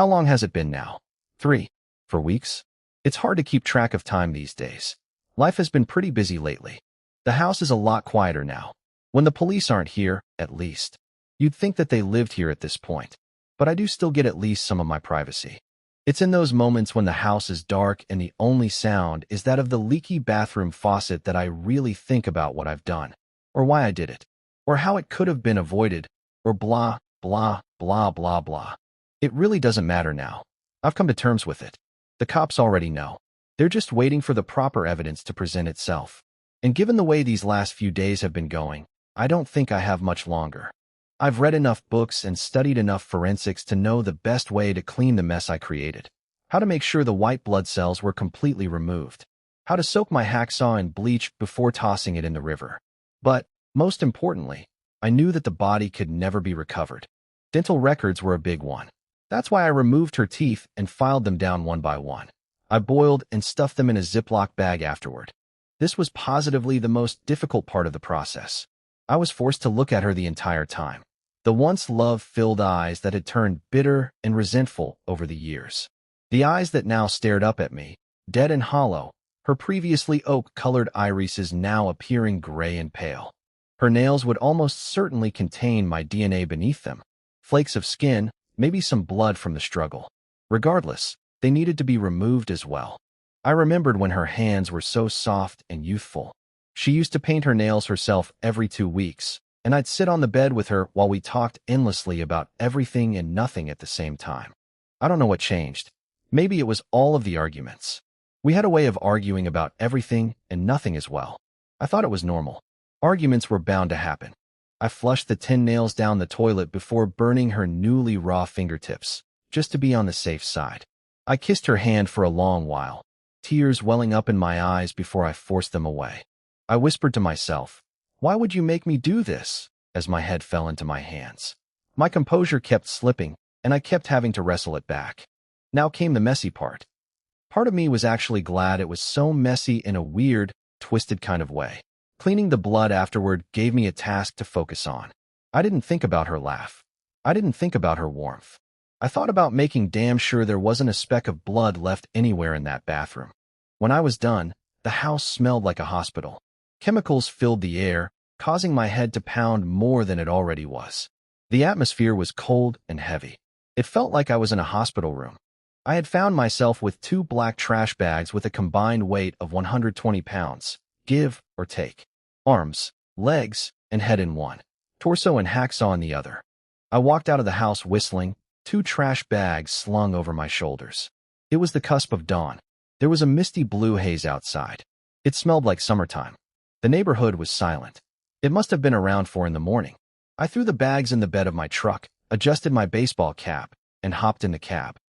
How long has it been now? 3. For weeks? It's hard to keep track of time these days. Life has been pretty busy lately. The house is a lot quieter now. When the police aren't here, at least. You'd think that they lived here at this point. But I do still get at least some of my privacy. It's in those moments when the house is dark and the only sound is that of the leaky bathroom faucet that I really think about what I've done, or why I did it, or how it could have been avoided, or blah, blah, blah, blah, blah. It really doesn't matter now. I've come to terms with it. The cops already know. They're just waiting for the proper evidence to present itself. And given the way these last few days have been going, I don't think I have much longer. I've read enough books and studied enough forensics to know the best way to clean the mess I created. How to make sure the white blood cells were completely removed. How to soak my hacksaw in bleach before tossing it in the river. But, most importantly, I knew that the body could never be recovered. Dental records were a big one. That's why I removed her teeth and filed them down one by one. I boiled and stuffed them in a Ziploc bag afterward. This was positively the most difficult part of the process. I was forced to look at her the entire time. The once love-filled eyes that had turned bitter and resentful over the years. The eyes that now stared up at me, dead and hollow, her previously oak-colored irises now appearing gray and pale. Her nails would almost certainly contain my DNA beneath them. Flakes of skin, maybe some blood from the struggle. Regardless, they needed to be removed as well. I remembered when her hands were so soft and youthful. She used to paint her nails herself every 2 weeks, and I'd sit on the bed with her while we talked endlessly about everything and nothing at the same time. I don't know what changed. Maybe it was all of the arguments. We had a way of arguing about everything and nothing as well. I thought it was normal. Arguments were bound to happen. I flushed the 10 nails down the toilet before burning her newly raw fingertips, just to be on the safe side. I kissed her hand for a long while, tears welling up in my eyes before I forced them away. I whispered to myself, "Why would you make me do this?" as my head fell into my hands. My composure kept slipping, and I kept having to wrestle it back. Now came the messy part. Part of me was actually glad it was so messy in a weird, twisted kind of way. Cleaning the blood afterward gave me a task to focus on. I didn't think about her laugh. I didn't think about her warmth. I thought about making damn sure there wasn't a speck of blood left anywhere in that bathroom. When I was done, the house smelled like a hospital. Chemicals filled the air, causing my head to pound more than it already was. The atmosphere was cold and heavy. It felt like I was in a hospital room. I had found myself with 2 black trash bags with a combined weight of 120 pounds, give or take. Arms, legs, and head in one. Torso and hacksaw in the other. I walked out of the house whistling, 2 trash bags slung over my shoulders. It was the cusp of dawn. There was a misty blue haze outside. It smelled like summertime. The neighborhood was silent. It must have been around 4 in the morning. I threw the bags in the bed of my truck, adjusted my baseball cap, and hopped in the cab.